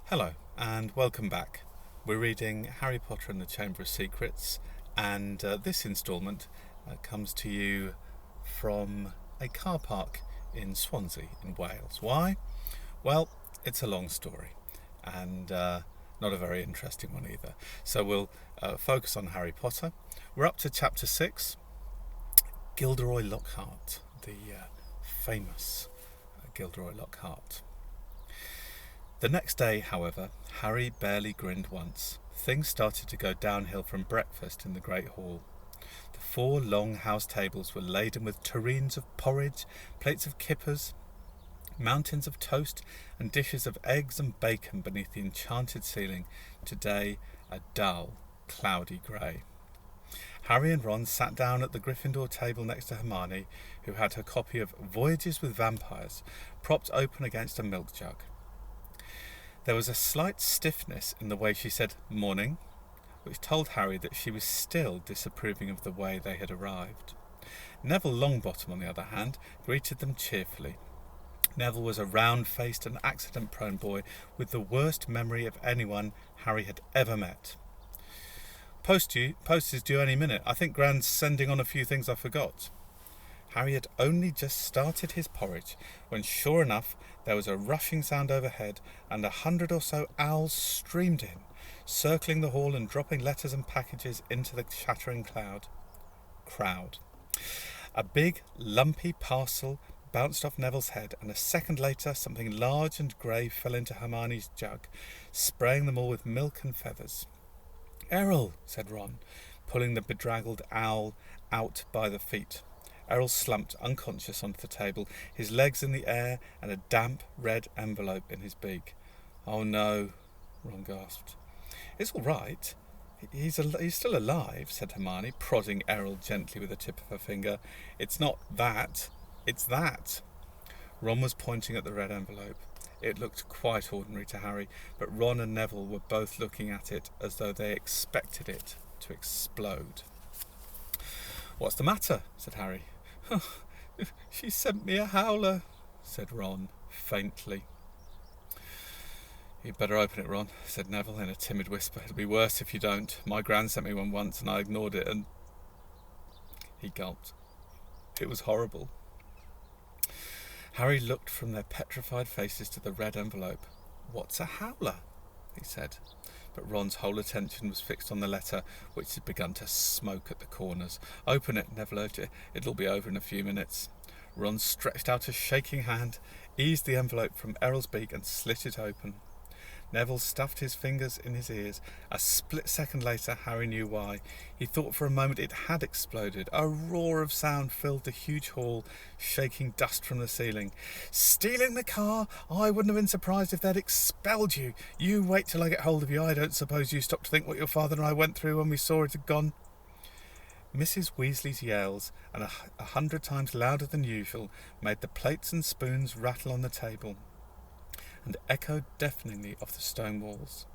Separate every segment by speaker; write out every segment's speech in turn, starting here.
Speaker 1: Hello and welcome back. We're reading Harry Potter and the Chamber of Secrets, and this instalment comes to you from a car park in Swansea in Wales. Why? Well, it's a long story and not a very interesting one either. So we'll focus on Harry Potter. We're up to chapter 6, Gilderoy Lockhart, the famous Gilderoy Lockhart. The next day, however, Harry barely grinned once. Things started to go downhill from breakfast in the Great Hall. The 4 long house tables were laden with tureens of porridge, plates of kippers, mountains of toast, and dishes of eggs and bacon beneath the enchanted ceiling, today a dull, cloudy grey. Harry and Ron sat down at the Gryffindor table next to Hermione, who had her copy of Voyages with Vampires propped open against a milk jug. There was a slight stiffness in the way she said "morning," which told Harry that she was still disapproving of the way they had arrived. Neville Longbottom, on the other hand, greeted them cheerfully. Neville was a round-faced and accident-prone boy with the worst memory of anyone Harry had ever met. Post is due any minute. I think Gran's sending on a few things I forgot." Harry had only just started his porridge when, sure enough, there was a rushing sound overhead, and 100 or so owls streamed in, circling the hall and dropping letters and packages into the shattering crowd. A big, lumpy parcel bounced off Neville's head, and a second later something large and grey fell into Hermione's jug, spraying them all with milk and feathers. "Errol," said Ron, pulling the bedraggled owl out by the feet. Errol slumped unconscious onto the table, his legs in the air and a damp red envelope in his beak. "Oh no," Ron gasped. "It's all right. He's still alive," said Hermione, prodding Errol gently with the tip of her finger. "It's not that. It's that." Ron was pointing at the red envelope. It looked quite ordinary to Harry, but Ron and Neville were both looking at it as though they expected it to explode. "What's the matter?" said Harry. "She sent me a howler," said Ron, faintly. "You'd better open it, Ron," said Neville in a timid whisper. "It'll be worse if you don't. My gran sent me one once and I ignored it and..." He gulped. "It was horrible." Harry looked from their petrified faces to the red envelope. "What's a howler?" he said. But Ron's whole attention was fixed on the letter, which had begun to smoke at the corners. "Open it," Neville urged. "It'll be over in a few minutes." Ron stretched out a shaking hand, eased the envelope from Errol's beak and slit it open. Neville stuffed his fingers in his ears. A split second later, Harry knew why. He thought for a moment it had exploded. A roar of sound filled the huge hall, shaking dust from the ceiling. "Stealing the car? I wouldn't have been surprised if they'd expelled you. You wait till I get hold of you. I don't suppose you stopped to think what your father and I went through when we saw it had gone." Mrs Weasley's yells, and 100 times louder than usual, made the plates and spoons rattle on the table and echoed deafeningly off the stone walls.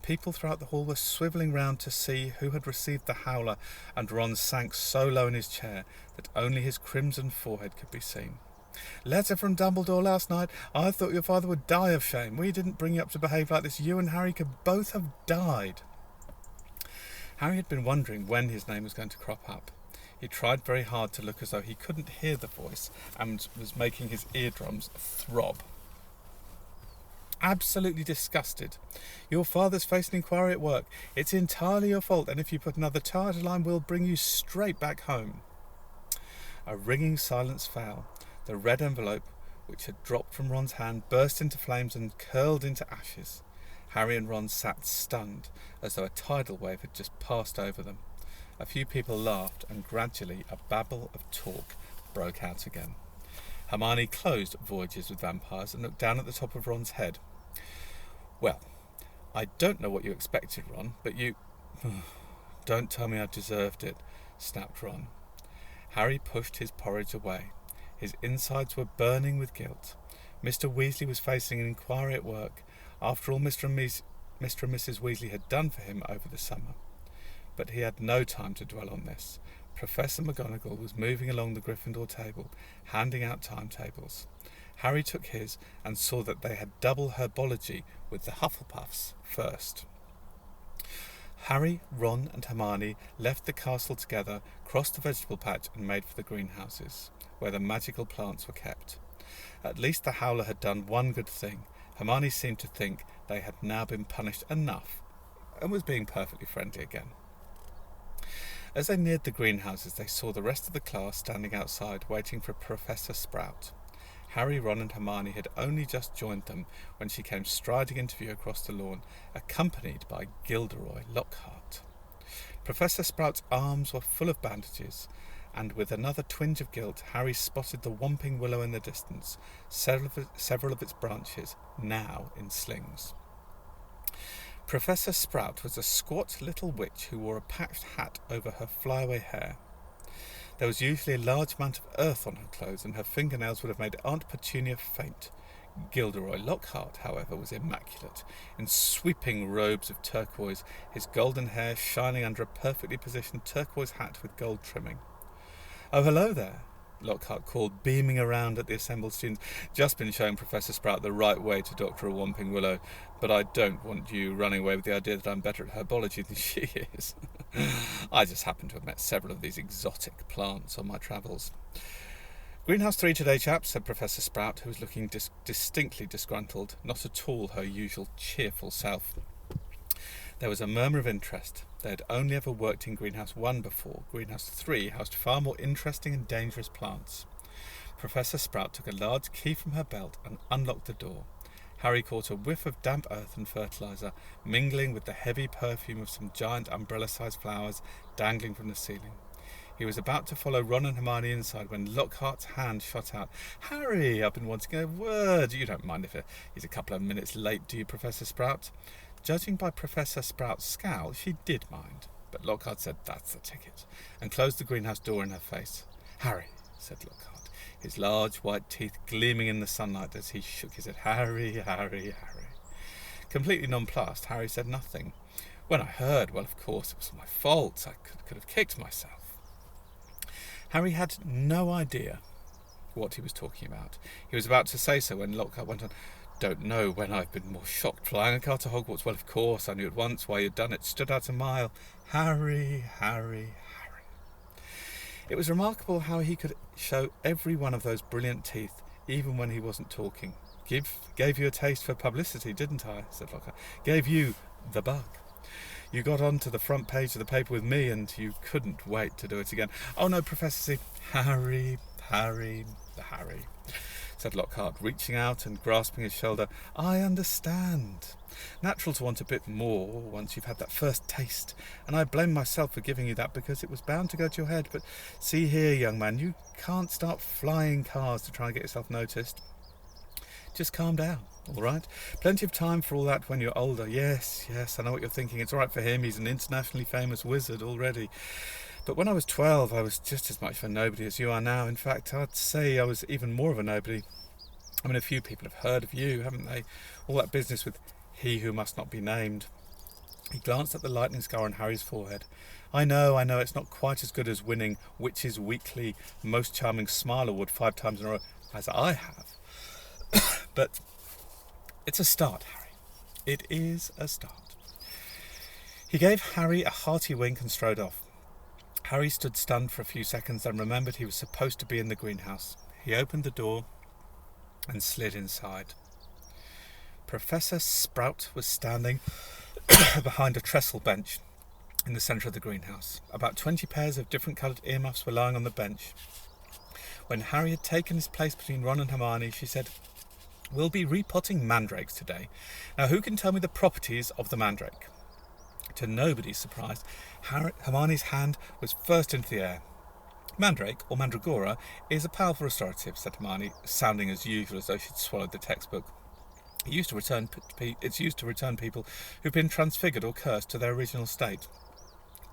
Speaker 1: People throughout the hall were swivelling round to see who had received the howler, and Ron sank so low in his chair that only his crimson forehead could be seen. "Letter from Dumbledore last night. I thought your father would die of shame. We didn't bring you up to behave like this. You and Harry could both have died." Harry had been wondering when his name was going to crop up. He tried very hard to look as though he couldn't hear the voice and was making his eardrums throb. "Absolutely disgusted. Your father's facing inquiry at work. It's entirely your fault, and if you put another toe out of line, we'll bring you straight back home." A ringing silence fell. The red envelope, which had dropped from Ron's hand, burst into flames and curled into ashes. Harry and Ron sat stunned, as though a tidal wave had just passed over them. A few people laughed, and gradually a babble of talk broke out again. Hermione closed Voyages with Vampires and looked down at the top of Ron's head. "Well, I don't know what you expected, Ron, but you..." "Don't tell me I deserved it," snapped Ron. Harry pushed his porridge away. His insides were burning with guilt. Mr Weasley was facing an inquiry at work. After all Mr and Mrs Weasley had done for him over the summer. But he had no time to dwell on this. Professor McGonagall was moving along the Gryffindor table, handing out timetables. Harry took his and saw that they had double Herbology with the Hufflepuffs first. Harry, Ron and Hermione left the castle together, crossed the vegetable patch and made for the greenhouses, where the magical plants were kept. At least the Howler had done one good thing. Hermione seemed to think they had now been punished enough and was being perfectly friendly again. As they neared the greenhouses, they saw the rest of the class standing outside waiting for Professor Sprout. Harry, Ron and Hermione had only just joined them when she came striding into view across the lawn, accompanied by Gilderoy Lockhart. Professor Sprout's arms were full of bandages, and with another twinge of guilt, Harry spotted the whomping willow in the distance, several of its branches now in slings. Professor Sprout was a squat little witch who wore a patched hat over her flyaway hair. There was usually a large amount of earth on her clothes, and her fingernails would have made Aunt Petunia faint. Gilderoy Lockhart, however, was immaculate, in sweeping robes of turquoise, his golden hair shining under a perfectly positioned turquoise hat with gold trimming. "Oh, hello there," Lockhart called, beaming around at the assembled students. "Just been showing Professor Sprout the right way to doctor a whomping willow, but I don't want you running away with the idea that I'm better at herbology than she is. I just happen to have met several of these exotic plants on my travels." "Greenhouse 3 today, chaps," said Professor Sprout, who was looking distinctly disgruntled, not at all her usual cheerful self. There was a murmur of interest. They had only ever worked in Greenhouse 1 before. Greenhouse 3 housed far more interesting and dangerous plants. Professor Sprout took a large key from her belt and unlocked the door. Harry caught a whiff of damp earth and fertilizer, mingling with the heavy perfume of some giant umbrella-sized flowers dangling from the ceiling. He was about to follow Ron and Hermione inside when Lockhart's hand shot out. "Harry, I've been wanting a word. You don't mind if he's a couple of minutes late, do you, Professor Sprout?" Judging by Professor Sprout's scowl, she did mind, but Lockhart said, "That's the ticket," and closed the greenhouse door in her face. "Harry," said Lockhart, his large white teeth gleaming in the sunlight as he shook his head. "Harry, Harry, Harry." Completely nonplussed, Harry said nothing. "When I heard, well, of course, it was my fault. I could have kicked myself." Harry had no idea what he was talking about. He was about to say so when Lockhart went on, "Don't know when I've been more shocked flying a car to Hogwarts. Well, of course, I knew at once why you'd done it. Stood out a mile. Harry, Harry, Harry." It was remarkable how he could show every one of those brilliant teeth, even when he wasn't talking. Gave you a taste for publicity, didn't I?" said Lockhart. "Gave you the bug. You got onto the front page of the paper with me, and you couldn't wait to do it again." "Oh, no, Professor, Harry, Harry, Harry," said Lockhart, reaching out and grasping his shoulder. "I understand. Natural to want a bit more once you've had that first taste, and I blame myself for giving you that because it was bound to go to your head. But see here, young man, you can't start flying cars to try and get yourself noticed. Just calm down, all right? Plenty of time for all that when you're older. Yes, I know what you're thinking. It's all right for him. He's an internationally famous wizard already. But when I was 12, I was just as much of a nobody as you are now. In fact, I'd say I was even more of a nobody. I mean, a few people have heard of you, haven't they? All that business with he who must not be named." He glanced at the lightning scar on Harry's forehead. I know, it's not quite as good as winning Witch's Weekly Most Charming Smile Award 5 times in a row, as I have. But it's a start, Harry. It is a start." He gave Harry a hearty wink and strode off. Harry stood stunned for a few seconds, then remembered he was supposed to be in the greenhouse. He opened the door and slid inside. Professor Sprout was standing behind a trestle bench in the centre of the greenhouse. About 20 pairs of different coloured earmuffs were lying on the bench. When Harry had taken his place between Ron and Hermione, she said, "We'll be repotting mandrakes today. Now, who can tell me the properties of the mandrake?" To nobody's surprise, Hermione's hand was first into the air. "Mandrake, or mandragora, is a powerful restorative," said Hermione, sounding as usual as though she'd swallowed the textbook. It's used to return people who've been transfigured or cursed to their original state."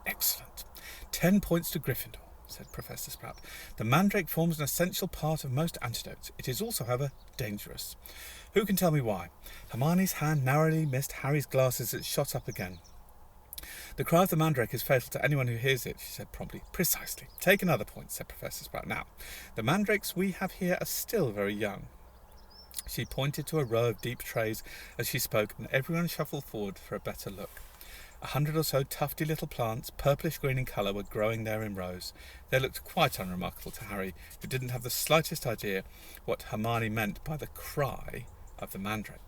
Speaker 1: "Excellent. 10 points to Gryffindor," said Professor Sprout. "The mandrake forms an essential part of most antidotes. It is also, however, dangerous. Who can tell me why?" Hermione's hand narrowly missed Harry's glasses as it shot up again. "The cry of the mandrake is fatal to anyone who hears it," she said promptly. "Precisely. Take another point," said Professor Sprout. "Now, the mandrakes we have here are still very young." She pointed to a row of deep trays as she spoke, and everyone shuffled forward for a better look. 100 or so tufty little plants, purplish-green in colour, were growing there in rows. They looked quite unremarkable to Harry, who didn't have the slightest idea what Hermione meant by the cry of the Mandrake.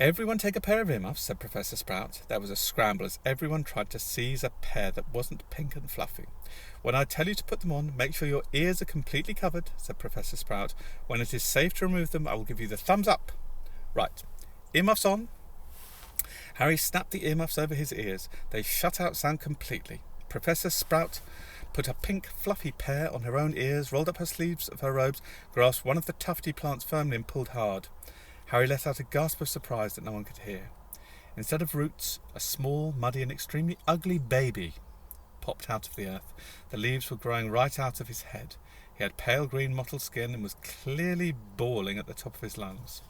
Speaker 1: "Everyone take a pair of earmuffs," said Professor Sprout. There was a scramble as everyone tried to seize a pair that wasn't pink and fluffy. "When I tell you to put them on, make sure your ears are completely covered," said Professor Sprout. "When it is safe to remove them, I will give you the thumbs up. Right, earmuffs on." Harry snapped the earmuffs over his ears. They shut out sound completely. Professor Sprout put a pink, fluffy pair on her own ears, rolled up her sleeves of her robes, grasped one of the tufty plants firmly and pulled hard. Harry let out a gasp of surprise that no one could hear. Instead of roots, a small, muddy and extremely ugly baby popped out of the earth. The leaves were growing right out of his head. He had pale green mottled skin and was clearly bawling at the top of his lungs.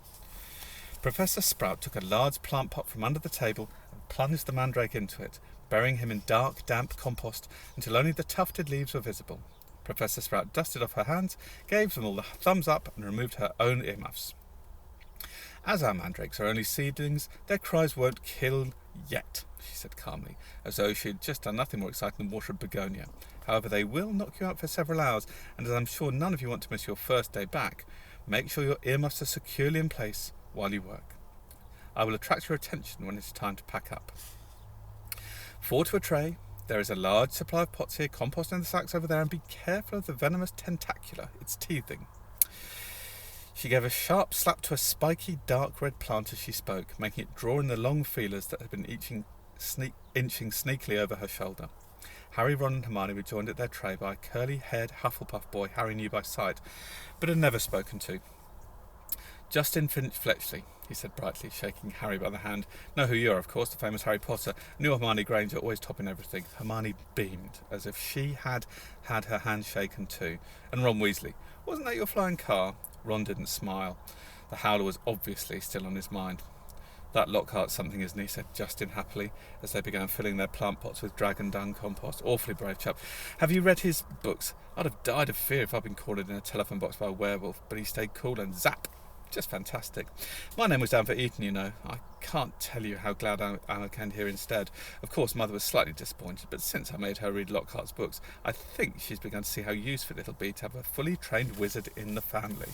Speaker 1: Professor Sprout took a large plant pot from under the table and plunged the Mandrake into it, burying him in dark, damp compost until only the tufted leaves were visible. Professor Sprout dusted off her hands, gave them all the thumbs up, and removed her own earmuffs. "As our mandrakes are only seedlings, their cries won't kill yet," she said calmly, as though she had just done nothing more exciting than water a begonia. "However, they will knock you out for several hours, and as I'm sure none of you want to miss your first day back, make sure your earmuffs are securely in place while you work. I will attract your attention when it is time to pack up. 4 to a tray. There is a large supply of pots here, compost in the sacks over there, and be careful of the venomous tentacula. It's teething." She gave a sharp slap to a spiky, dark red plant as she spoke, making it draw in the long feelers that had been inching sneakily over her shoulder. Harry, Ron and Hermione were joined at their tray by a curly-haired Hufflepuff boy Harry knew by sight, but had never spoken to. "Justin Finch-Fletchley," he said brightly, shaking Harry by the hand. "Know who you are, of course, the famous Harry Potter. I knew Hermione Granger, always topping everything." Hermione beamed, as if she had had her hand shaken too. "And Ron Weasley. Wasn't that your flying car?" Ron didn't smile. The Howler was obviously still on his mind. "That Lockhart's something, isn't he?" said Justin happily, as they began filling their plant pots with dragon dung compost. "Awfully brave chap. Have you read his books? I'd have died of fear if I'd been cornered in a telephone box by a werewolf, but he stayed cool and zap! Just fantastic. My name was down for Eton, you know. I can't tell you how glad I came here instead. Of course, Mother was slightly disappointed, but since I made her read Lockhart's books, I think she's begun to see how useful it'll be to have a fully trained wizard in the family."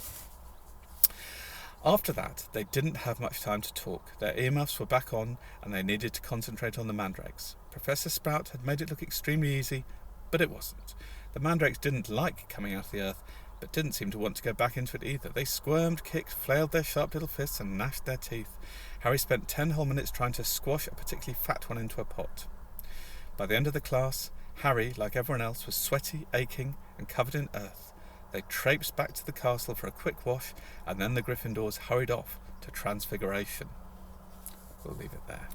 Speaker 1: After that, they didn't have much time to talk. Their earmuffs were back on, and they needed to concentrate on the mandrakes. Professor Sprout had made it look extremely easy, but it wasn't. The mandrakes didn't like coming out of the earth, but didn't seem to want to go back into it either. They squirmed, kicked, flailed their sharp little fists, and gnashed their teeth. Harry spent 10 whole minutes trying to squash a particularly fat one into a pot. By the end of the class, Harry, like everyone else, was sweaty, aching, and covered in earth. They traipsed back to the castle for a quick wash, and then the Gryffindors hurried off to Transfiguration. We'll leave it there.